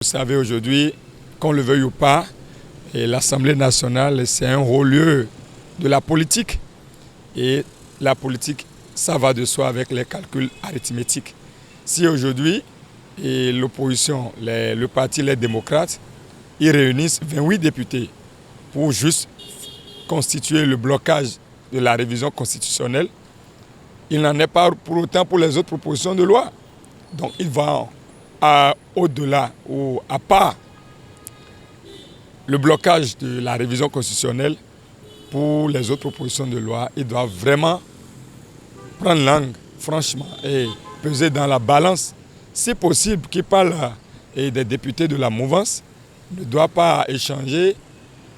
Vous savez aujourd'hui, qu'on le veuille ou pas, l'Assemblée nationale, c'est un haut lieu de la politique. Et la politique, ça va de soi avec les calculs arithmétiques. Si aujourd'hui, l'opposition, le parti Les Démocrates, ils réunissent 28 députés pour juste constituer le blocage de la révision constitutionnelle, il n'en est pas pour autant pour les autres propositions de loi. Donc il va au-delà ou à part le blocage de la révision constitutionnelle pour les autres propositions de loi. Il doit vraiment prendre langue, franchement, et peser dans la balance. Si possible, qu'il parle des députés de la mouvance, ne doit pas échanger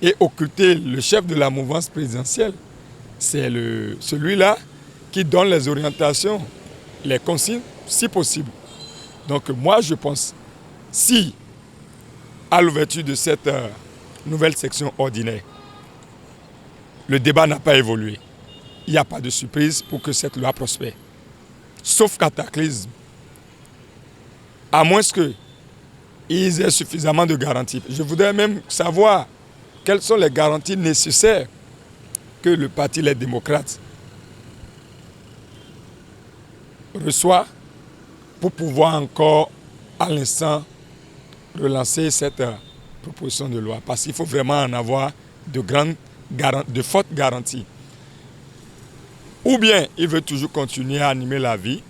et occulter le chef de la mouvance présidentielle. C'est celui-là qui donne les orientations, les consignes, si possible. Donc moi, je pense, si, à l'ouverture de cette nouvelle section ordinaire, le débat n'a pas évolué, il n'y a pas de surprise pour que cette loi prospère. Sauf cataclysme, à moins qu'ils aient suffisamment de garanties. Je voudrais même savoir quelles sont les garanties nécessaires que le Parti Les Démocrates reçoit pour pouvoir encore, à l'instant, relancer cette proposition de loi. Parce qu'il faut vraiment en avoir de fortes garanties. Ou bien ils veulent toujours continuer à animer la vie,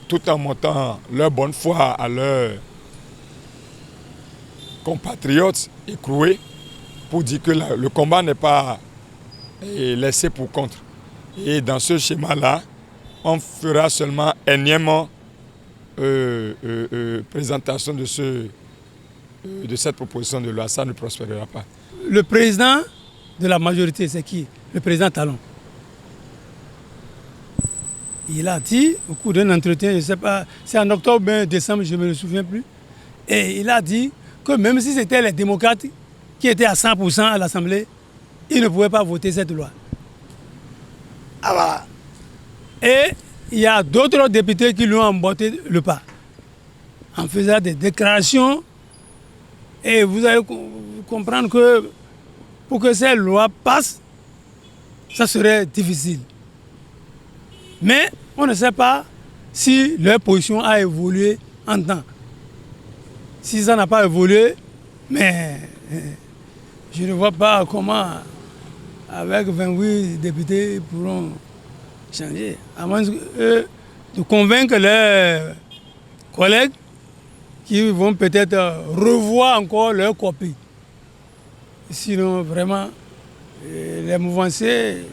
tout en montant leur bonne foi à leurs compatriotes écroués pour dire que le combat n'est pas laissé pour contre. Et dans ce schéma-là, on fera seulement énièmement présentation de cette proposition de loi. Ça ne prospérera pas. Le président de la majorité, c'est qui? Le président Talon. Il a dit, au cours d'un entretien, je ne sais pas, c'est en octobre ou décembre, je ne me souviens plus, et il a dit que même si c'était les démocrates qui étaient à 100% à l'Assemblée, ils ne pouvaient pas voter cette loi. Ah voilà. Et il y a d'autres députés qui lui ont emboîté le pas en faisant des déclarations. Et vous allez comprendre que pour que cette loi passe, ça serait difficile. Mais on ne sait pas si leur position a évolué en temps. Si ça n'a pas évolué, mais je ne vois pas comment, avec 28 députés, ils pourront changer. À moins de convaincre leurs collègues qui vont peut-être revoir encore leur copie. Sinon, vraiment, les mouvanciers,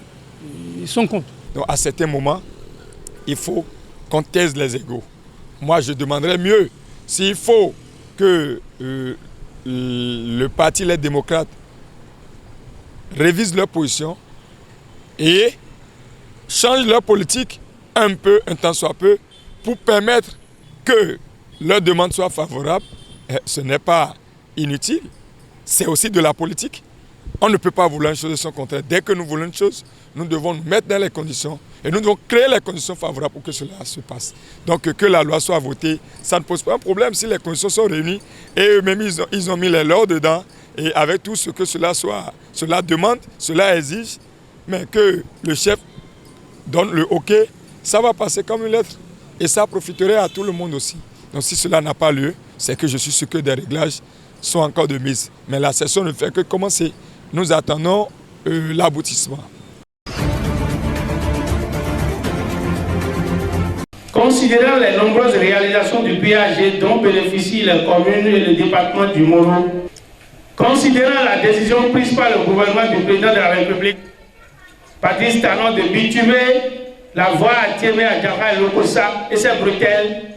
ils sont contre. Donc à certains moments, il faut qu'on taise les égos. Moi, je demanderais mieux, s'il faut que le Parti Les Démocrates révise leur position et change leur politique un temps soit peu, pour permettre que leur demande soit favorable. Ce n'est pas inutile, c'est aussi de la politique. On ne peut pas vouloir une chose de son contraire. Dès que nous voulons une chose, nous devons nous mettre dans les conditions et nous devons créer les conditions favorables pour que cela se passe. Donc que la loi soit votée, ça ne pose pas un problème si les conditions sont réunies et eux-mêmes ils ont mis les leurs dedans et avec tout ce que cela demande, cela exige, mais que le chef donne le OK, ça va passer comme une lettre et ça profiterait à tout le monde aussi. Donc si cela n'a pas lieu, c'est que je suis sûr que des réglages sont encore de mise. Mais la session ne fait que commencer. Nous attendons l'aboutissement. Considérant les nombreuses réalisations du PAG dont bénéficient les communes et le département du Moro, considérant la décision prise par le gouvernement du président de la République, Patrice Talon, de bitumer la voie à Tiémé, à Djara et Lokossa et ses bretelles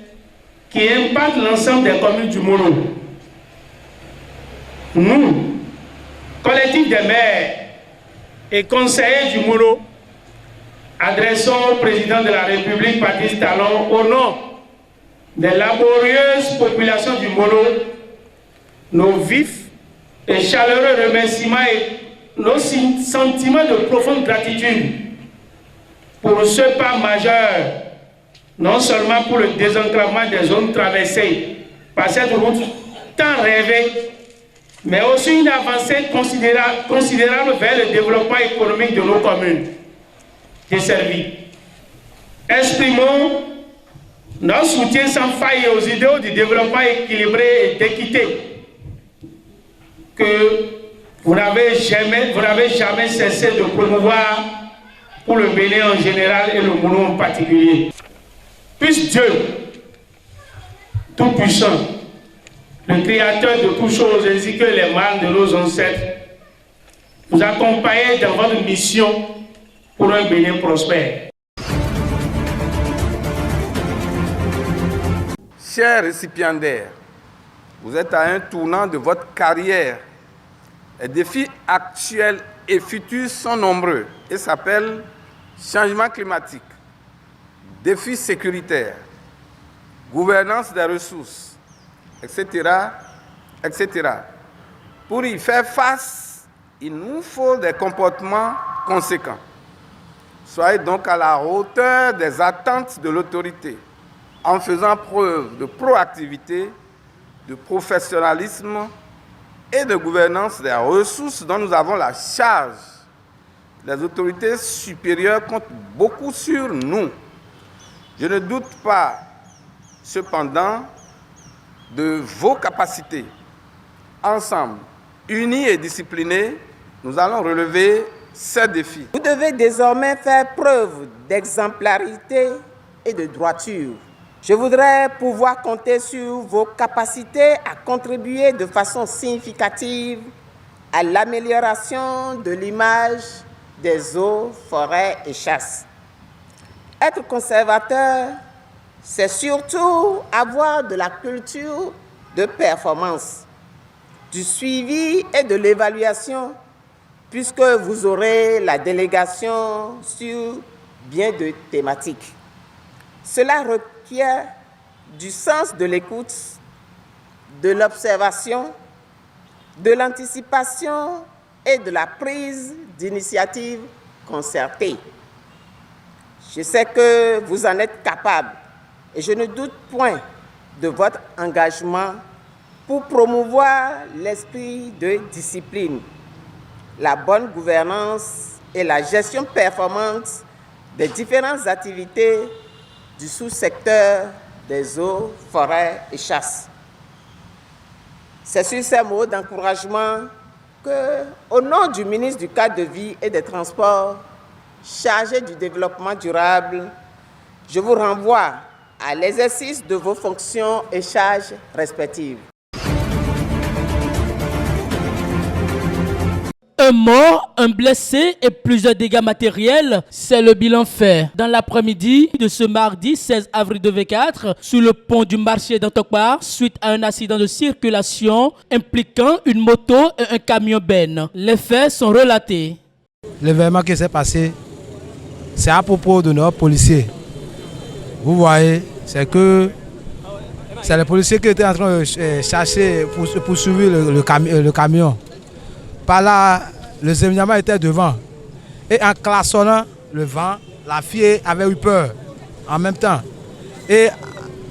qui impactent l'ensemble des communes du Moro. Nous, collectif des maires et conseillers du Moro, adressons au président de la République, Patrice Talon, au nom des laborieuses populations du Moro, nos vifs et chaleureux remerciements et nos sentiments de profonde gratitude pour ce pas majeur, non seulement pour le désenclavement des zones traversées par cette route tant rêvé, mais aussi une avancée considérable vers le développement économique de nos communes desservies. Exprimons notre soutien sans faille aux idéaux du développement équilibré et d'équité que vous n'avez jamais cessé de promouvoir pour le Bénin en général et le Mounou en particulier. Puisse Dieu, Tout-Puissant, le Créateur de toutes choses, ainsi que les mâles de nos ancêtres, vous accompagner dans votre mission pour un Bénin prospère. Chers récipiendaires, vous êtes à un tournant de votre carrière. Les défis actuels et futurs sont nombreux et s'appellent changement climatique, défis sécuritaires, gouvernance des ressources, etc., etc. Pour y faire face, il nous faut des comportements conséquents. Soyez donc à la hauteur des attentes de l'autorité, en faisant preuve de proactivité, de professionnalisme et de gouvernance des ressources dont nous avons la charge. Les autorités supérieures comptent beaucoup sur nous. Je ne doute pas, cependant, de vos capacités. Ensemble, unis et disciplinés, nous allons relever ces défis. Vous devez désormais faire preuve d'exemplarité et de droiture. Je voudrais pouvoir compter sur vos capacités à contribuer de façon significative à l'amélioration de l'image des eaux, forêts et chasses. Être conservateur, c'est surtout avoir de la culture de performance, du suivi et de l'évaluation, puisque vous aurez la délégation sur bien de thématiques. Cela requiert du sens de l'écoute, de l'observation, de l'anticipation et de la prise d'initiative concertée. Je sais que vous en êtes capable et je ne doute point de votre engagement pour promouvoir l'esprit de discipline, la bonne gouvernance et la gestion performante des différentes activités du sous-secteur des eaux, forêts et chasses. C'est sur ces mots d'encouragement que, au nom du ministre du Cadre de vie et des Transports, chargé du développement durable, je vous renvoie à l'exercice de vos fonctions et charges respectives. Un mort, un blessé et plusieurs dégâts matériels, c'est le bilan fait dans l'après-midi de ce mardi 16 avril 2024 sur le pont du marché d'Antokbar suite à un accident de circulation impliquant une moto et un camion benne. Les faits sont relatés. L'événement qui s'est passé, c'est à propos de nos policiers. Vous voyez, c'est les policiers qui étaient en train de chercher pour poursuivre le camion. Par là, le Zemniama était devant. Et en klaxonnant le vent, la fille avait eu peur en même temps. Et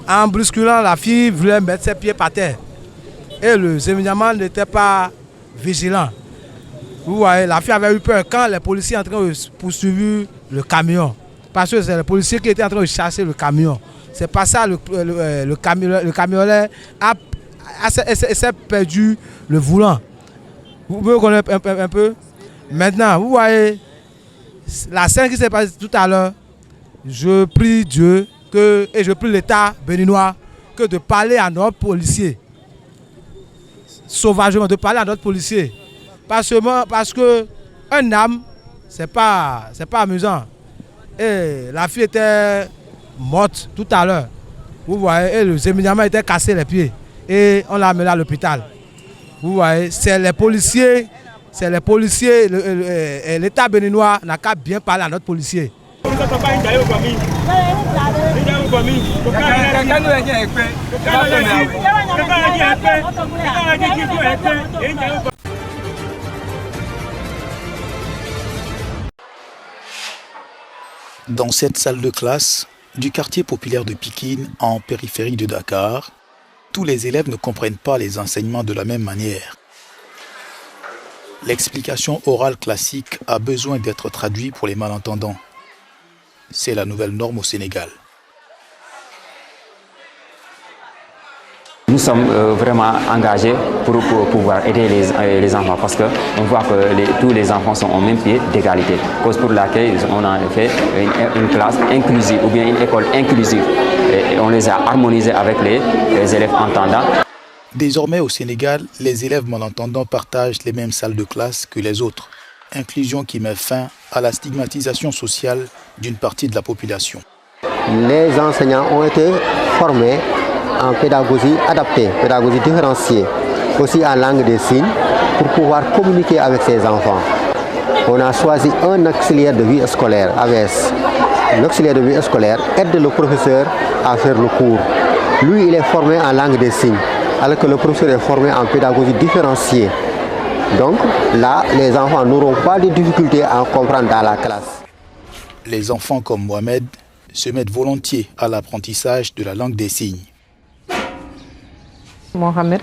en brusculant, la fille voulait mettre ses pieds par terre. Et le Zemniama n'était pas vigilant. Vous voyez, la fille avait eu peur quand les policiers étaient en train de poursuivre le camion. Parce que c'est les policiers qui étaient en train de chasser le camion. C'est pas ça, le camionneur s'est perdu le volant. Vous me connaissez un peu. Maintenant, vous voyez, la scène qui s'est passée tout à l'heure, je prie Dieu et je prie l'État béninois que de parler à notre policier. Sauvagement, de parler à notre policier. Parce que un âme, c'est pas amusant. Et la fille était morte tout à l'heure. Vous voyez, et le Zemniama était cassé les pieds. Et on l'a amené à l'hôpital. Vous voyez, c'est les policiers, l'État béninois n'a qu'à bien parler à notre policier. Dans cette salle de classe du quartier populaire de Pikine, en périphérie de Dakar, tous les élèves ne comprennent pas les enseignements de la même manière. L'explication orale classique a besoin d'être traduite pour les malentendants. C'est la nouvelle norme au Sénégal. Nous sommes vraiment engagés pour pouvoir aider les enfants parce qu'on voit que tous les enfants sont au même pied d'égalité. Cause pour laquelle on a fait une classe inclusive ou bien une école inclusive. Et on les a harmonisés avec les élèves entendants. Désormais au Sénégal, les élèves malentendants partagent les mêmes salles de classe que les autres. Inclusion qui met fin à la stigmatisation sociale d'une partie de la population. Les enseignants ont été formés en pédagogie adaptée, pédagogie différenciée, aussi en langue des signes, pour pouvoir communiquer avec ces enfants. On a choisi un auxiliaire de vie scolaire, AVS. L'auxiliaire de vie scolaire aide le professeur à faire le cours. Lui, il est formé en langue des signes, alors que le professeur est formé en pédagogie différenciée. Donc là, les enfants n'auront pas de difficultés à comprendre dans la classe. Les enfants comme Mohamed se mettent volontiers à l'apprentissage de la langue des signes. Mohamed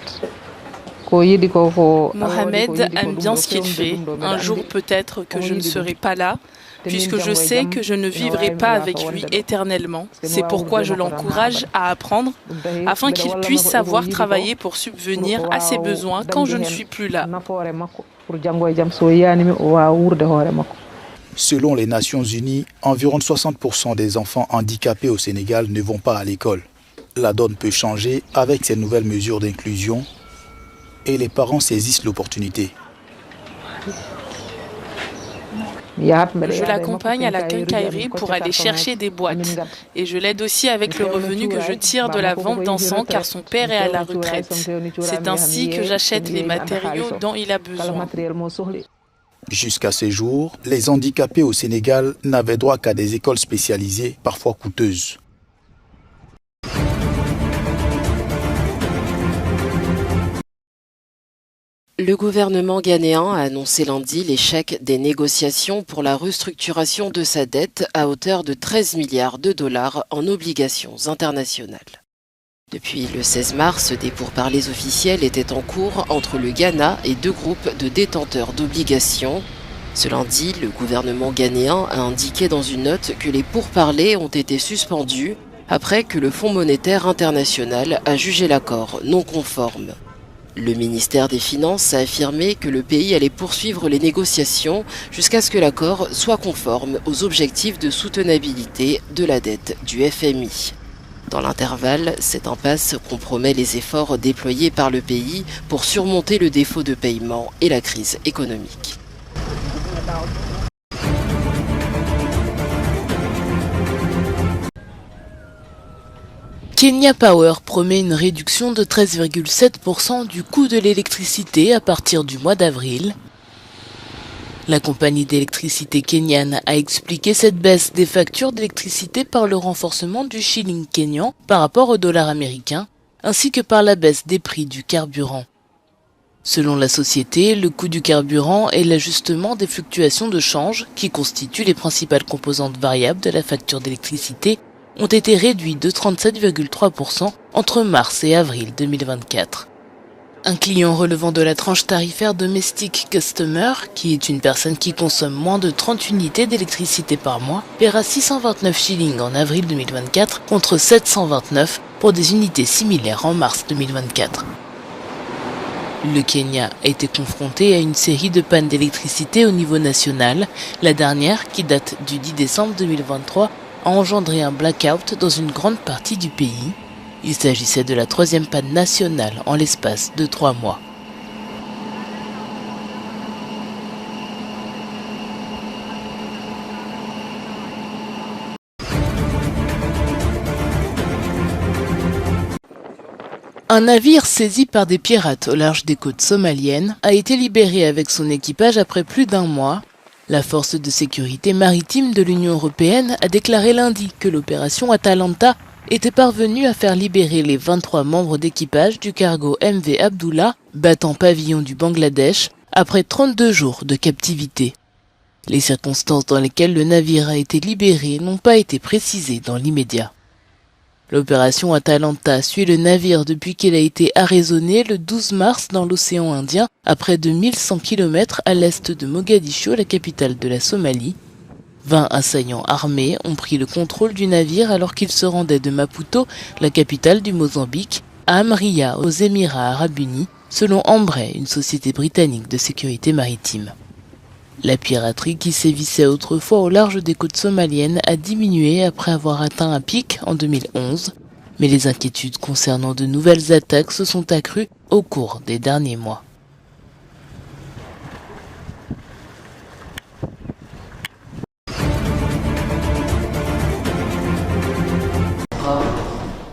aime bien ce qu'il fait. Un jour peut-être que je ne serai pas là, puisque je sais que je ne vivrai pas avec lui éternellement. C'est pourquoi je l'encourage à apprendre, afin qu'il puisse savoir travailler pour subvenir à ses besoins quand je ne suis plus là. Selon les Nations Unies, environ 60% des enfants handicapés au Sénégal ne vont pas à l'école. La donne peut changer avec ces nouvelles mesures d'inclusion et les parents saisissent l'opportunité. Je l'accompagne à la quincaillerie pour aller chercher des boîtes. Et je l'aide aussi avec le revenu que je tire de la vente d'encens car son père est à la retraite. C'est ainsi que j'achète les matériaux dont il a besoin. Jusqu'à ce jour, les handicapés au Sénégal n'avaient droit qu'à des écoles spécialisées, parfois coûteuses. Le gouvernement ghanéen a annoncé lundi l'échec des négociations pour la restructuration de sa dette à hauteur de 13 milliards de dollars en obligations internationales. Depuis le 16 mars, des pourparlers officiels étaient en cours entre le Ghana et deux groupes de détenteurs d'obligations. Ce lundi, le gouvernement ghanéen a indiqué dans une note que les pourparlers ont été suspendus après que le Fonds monétaire international a jugé l'accord non conforme. Le ministère des Finances a affirmé que le pays allait poursuivre les négociations jusqu'à ce que l'accord soit conforme aux objectifs de soutenabilité de la dette du FMI. Dans l'intervalle, cette impasse compromet les efforts déployés par le pays pour surmonter le défaut de paiement et la crise économique. Kenya Power promet une réduction de 13,7% du coût de l'électricité à partir du mois d'avril. La compagnie d'électricité kenyane a expliqué cette baisse des factures d'électricité par le renforcement du shilling kényan par rapport au dollar américain, ainsi que par la baisse des prix du carburant. Selon la société, le coût du carburant et l'ajustement des fluctuations de change, qui constituent les principales composantes variables de la facture d'électricité, ont été réduits de 37,3% entre mars et avril 2024. Un client relevant de la tranche tarifaire Domestic Customer, qui est une personne qui consomme moins de 30 unités d'électricité par mois, paiera 629 shillings en avril 2024 contre 729 pour des unités similaires en mars 2024. Le Kenya a été confronté à une série de pannes d'électricité au niveau national. La dernière, qui date du 10 décembre 2023, a engendré un blackout dans une grande partie du pays. Il s'agissait de la troisième panne nationale en l'espace de 3 mois. Un navire saisi par des pirates au large des côtes somaliennes a été libéré avec son équipage après plus d'1 mois. La force de sécurité maritime de l'Union européenne a déclaré lundi que l'opération Atalanta était parvenue à faire libérer les 23 membres d'équipage du cargo MV Abdullah, battant pavillon du Bangladesh, après 32 jours de captivité. Les circonstances dans lesquelles le navire a été libéré n'ont pas été précisées dans l'immédiat. L'opération Atalanta suit le navire depuis qu'il a été arraisonné le 12 mars dans l'océan Indien, à près de 1100 km à l'est de Mogadiscio, la capitale de la Somalie. 20 assaillants armés ont pris le contrôle du navire alors qu'il se rendait de Maputo, la capitale du Mozambique, à Amria, aux Émirats arabes unis, selon Ambrey, une société britannique de sécurité maritime. La piraterie qui sévissait autrefois au large des côtes somaliennes a diminué après avoir atteint un pic en 2011, mais les inquiétudes concernant de nouvelles attaques se sont accrues au cours des derniers mois.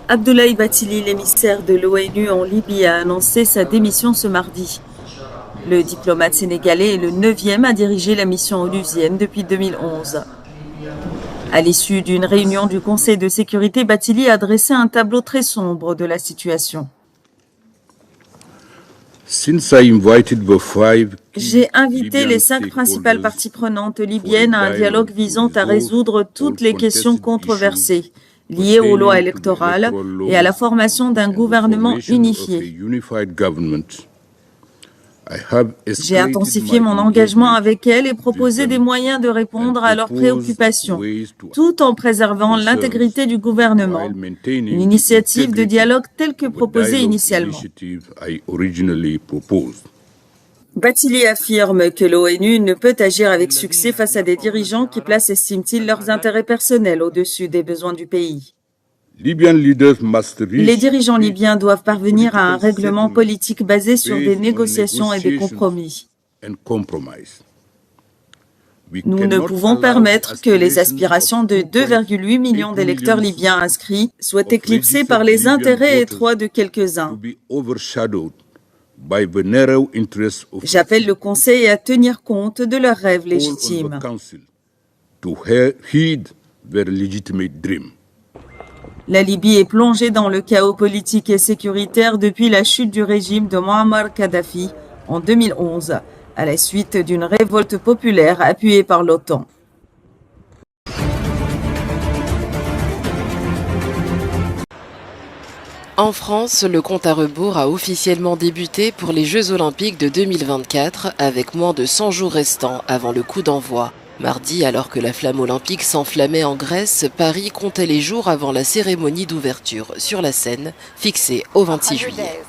Abdoulaye Bathily, l'émissaire de l'ONU en Libye, a annoncé sa démission ce mardi. Le diplomate sénégalais est le 9e à diriger la mission onusienne depuis 2011. À l'issue d'une réunion du Conseil de sécurité, Bathily a dressé un tableau très sombre de la situation. J'ai invité les 5 principales parties prenantes libyennes à un dialogue visant à résoudre toutes les questions controversées liées aux lois électorales et à la formation d'un gouvernement unifié. J'ai intensifié mon engagement avec elles et proposé des moyens de répondre à leurs préoccupations, tout en préservant l'intégrité du gouvernement, une initiative de dialogue telle que proposée initialement. Bathily affirme que l'ONU ne peut agir avec succès face à des dirigeants qui placent, estime-t-il, leurs intérêts personnels au-dessus des besoins du pays. Les dirigeants libyens doivent parvenir à un règlement politique basé sur des négociations et des compromis. Nous ne pouvons permettre que les aspirations de 2,8 millions d'électeurs libyens inscrits soient éclipsées par les intérêts étroits de quelques-uns. J'appelle le Conseil à tenir compte de leurs rêves légitimes. La Libye est plongée dans le chaos politique et sécuritaire depuis la chute du régime de Muammar Kadhafi en 2011, à la suite d'une révolte populaire appuyée par l'OTAN. En France, le compte à rebours a officiellement débuté pour les Jeux Olympiques de 2024 avec moins de 100 jours restants avant le coup d'envoi. Mardi, alors que la flamme olympique s'enflammait en Grèce, Paris comptait les jours avant la cérémonie d'ouverture sur la Seine, fixée au 26 juillet.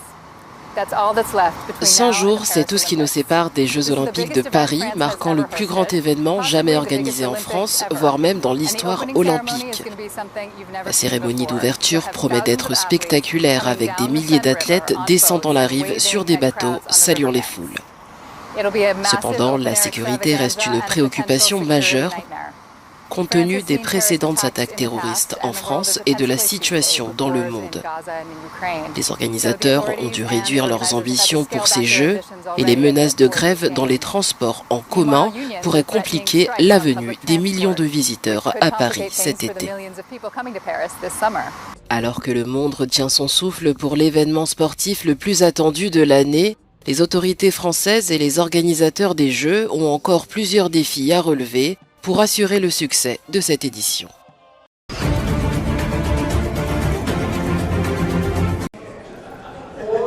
100 jours, c'est tout ce qui nous sépare des Jeux Olympiques de Paris, marquant le plus grand événement jamais organisé en France, voire même dans l'histoire olympique. La cérémonie d'ouverture promet d'être spectaculaire avec des milliers d'athlètes descendant la rive sur des bateaux, saluant les foules. Cependant, la sécurité reste une préoccupation majeure, compte tenu des précédentes attaques terroristes en France et de la situation dans le monde. Les organisateurs ont dû réduire leurs ambitions pour ces Jeux et les menaces de grève dans les transports en commun pourraient compliquer la venue des millions de visiteurs à Paris cet été. Alors que le monde retient son souffle pour l'événement sportif le plus attendu de l'année, les autorités françaises et les organisateurs des Jeux ont encore plusieurs défis à relever pour assurer le succès de cette édition.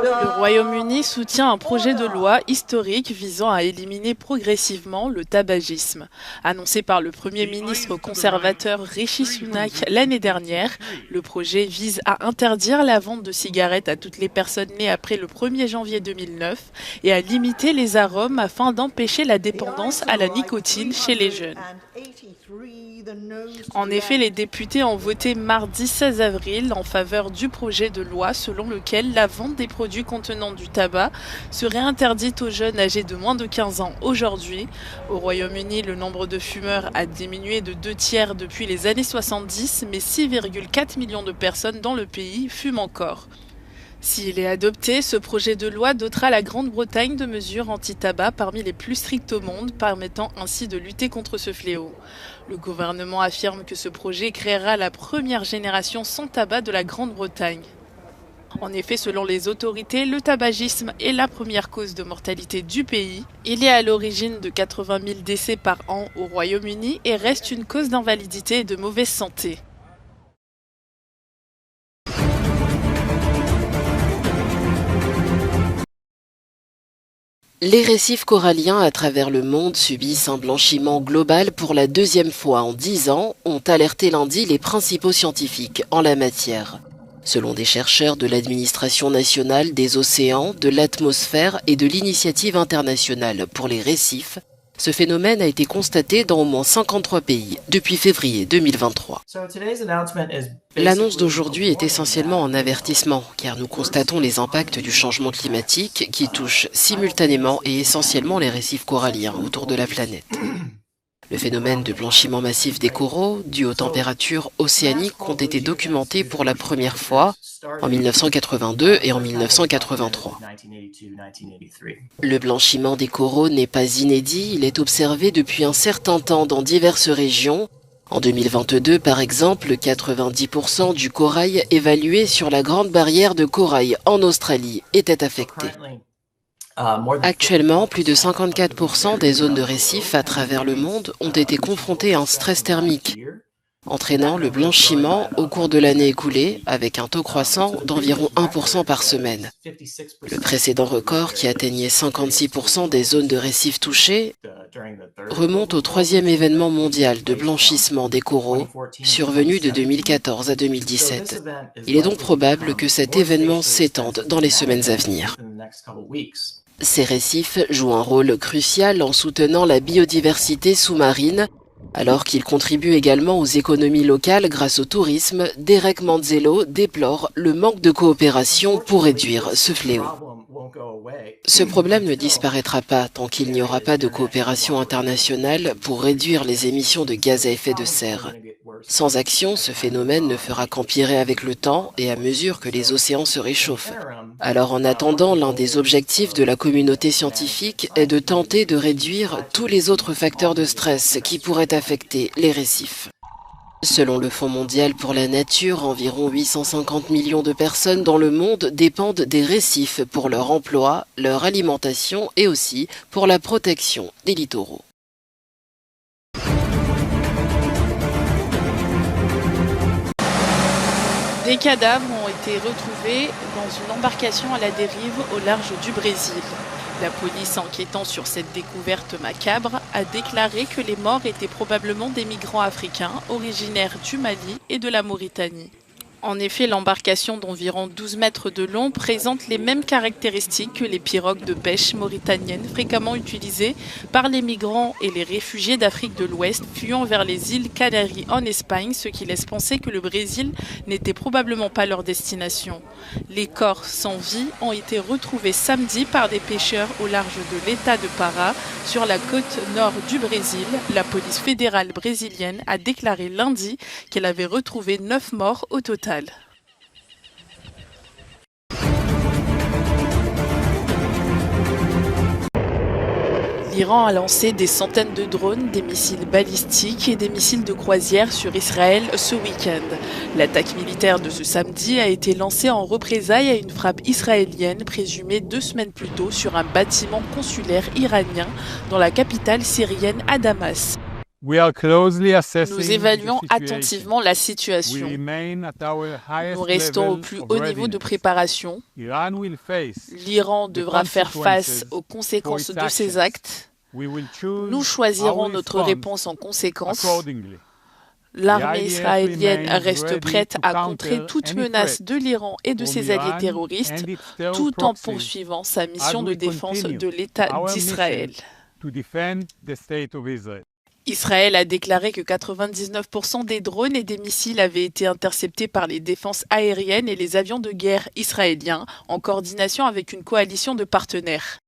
Le Royaume-Uni soutient un projet de loi historique visant à éliminer progressivement le tabagisme. Annoncé par le Premier ministre conservateur Rishi Sunak l'année dernière, le projet vise à interdire la vente de cigarettes à toutes les personnes nées après le 1er janvier 2009 et à limiter les arômes afin d'empêcher la dépendance à la nicotine chez les jeunes. En effet, les députés ont voté mardi 16 avril en faveur du projet de loi selon lequel la vente des produits contenant du tabac serait interdite aux jeunes âgés de moins de 15 ans aujourd'hui. Au Royaume-Uni, le nombre de fumeurs a diminué de 2/3 depuis les années 70, mais 6,4 millions de personnes dans le pays fument encore. S'il est adopté, ce projet de loi dotera la Grande-Bretagne de mesures anti-tabac parmi les plus strictes au monde, permettant ainsi de lutter contre ce fléau. Le gouvernement affirme que ce projet créera la première génération sans tabac de la Grande-Bretagne. En effet, selon les autorités, le tabagisme est la première cause de mortalité du pays. Il est à l'origine de 80 000 décès par an au Royaume-Uni et reste une cause d'invalidité et de mauvaise santé. Les récifs coralliens à travers le monde subissent un blanchiment global pour la deuxième fois en 10 ans, ont alerté lundi les principaux scientifiques en la matière. Selon des chercheurs de l'Administration nationale des océans, de l'atmosphère et de l'Initiative internationale pour les récifs, ce phénomène a été constaté dans au moins 53 pays depuis février 2023. L'annonce d'aujourd'hui est essentiellement un avertissement, car nous constatons les impacts du changement climatique qui touchent simultanément et essentiellement les récifs coralliens autour de la planète. Le phénomène de blanchiment massif des coraux, dû aux températures océaniques, ont été documentés pour la première fois en 1982 et en 1983. Le blanchiment des coraux n'est pas inédit, il est observé depuis un certain temps dans diverses régions. En 2022, par exemple, 90% du corail évalué sur la Grande Barrière de Corail en Australie était affecté. Actuellement, plus de 54% des zones de récifs à travers le monde ont été confrontées à un stress thermique, entraînant le blanchiment au cours de l'année écoulée avec un taux croissant d'environ 1% par semaine. Le précédent record, qui atteignait 56% des zones de récifs touchées, remonte au troisième événement mondial de blanchissement des coraux, survenu de 2014 à 2017. Il est donc probable que cet événement s'étende dans les semaines à venir. Ces récifs jouent un rôle crucial en soutenant la biodiversité sous-marine, alors qu'ils contribuent également aux économies locales grâce au tourisme. Derek Manzello déplore le manque de coopération pour réduire ce fléau. Ce problème ne disparaîtra pas tant qu'il n'y aura pas de coopération internationale pour réduire les émissions de gaz à effet de serre. Sans action, ce phénomène ne fera qu'empirer avec le temps et à mesure que les océans se réchauffent. Alors en attendant, l'un des objectifs de la communauté scientifique est de tenter de réduire tous les autres facteurs de stress qui pourraient affecter les récifs. Selon le Fonds mondial pour la nature, environ 850 millions de personnes dans le monde dépendent des récifs pour leur emploi, leur alimentation et aussi pour la protection des littoraux. Des cadavres ont été retrouvés dans une embarcation à la dérive au large du Brésil. La police, enquêtant sur cette découverte macabre, a déclaré que les morts étaient probablement des migrants africains originaires du Mali et de la Mauritanie. En effet, l'embarcation d'environ 12 mètres de long présente les mêmes caractéristiques que les pirogues de pêche mauritaniennes fréquemment utilisées par les migrants et les réfugiés d'Afrique de l'Ouest fuyant vers les îles Canaries en Espagne, ce qui laisse penser que le Brésil n'était probablement pas leur destination. Les corps sans vie ont été retrouvés samedi par des pêcheurs au large de l'État de Pará, sur la côte nord du Brésil. La police fédérale brésilienne a déclaré lundi qu'elle avait retrouvé 9 morts au total. L'Iran a lancé des centaines de drones, des missiles balistiques et des missiles de croisière sur Israël ce week-end. L'attaque militaire de ce samedi a été lancée en représailles à une frappe israélienne présumée 2 semaines plus tôt sur un bâtiment consulaire iranien dans la capitale syrienne à Damas. Nous évaluons attentivement la situation. Nous restons au plus haut niveau de préparation. L'Iran devra faire face aux conséquences de ses actes. Nous choisirons notre réponse en conséquence. L'armée israélienne reste prête à contrer toute menace de l'Iran et de ses alliés terroristes, tout en poursuivant sa mission de défense de l'État d'Israël. Israël a déclaré que 99% des drones et des missiles avaient été interceptés par les défenses aériennes et les avions de guerre israéliens, en coordination avec une coalition de partenaires.